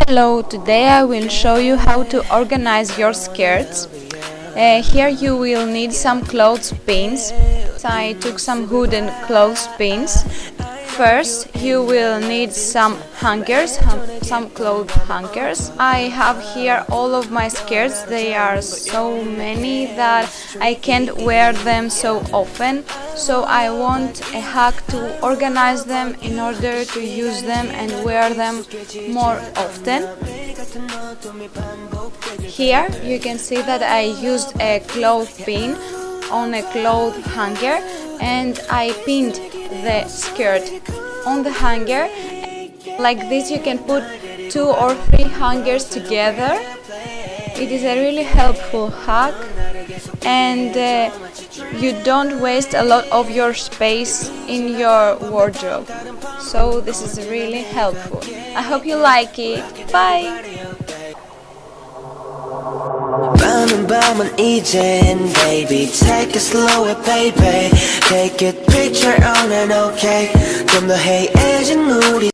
Hello, today I will show you how to organize your skirts. Here you will need some clothes pins. I took some wooden clothes pins. First you will need some hangers, some clothes hangers. I have here all of my skirts. They are so many that I can't wear them so often. So I want a hack to organize them in order to use them and wear them more often. Here you can see that I used a cloth pin on a cloth hanger and I pinned the skirt on the hanger. Like this you can put 2 or 3 hangers together. It is a really helpful hack and you don't waste a lot of your space in your wardrobe. So this is really helpful. I hope you like it. Bye! 밤은 밤은 이젠 baby take it slow baby take it picture on and okay 좀 더 해야지 우리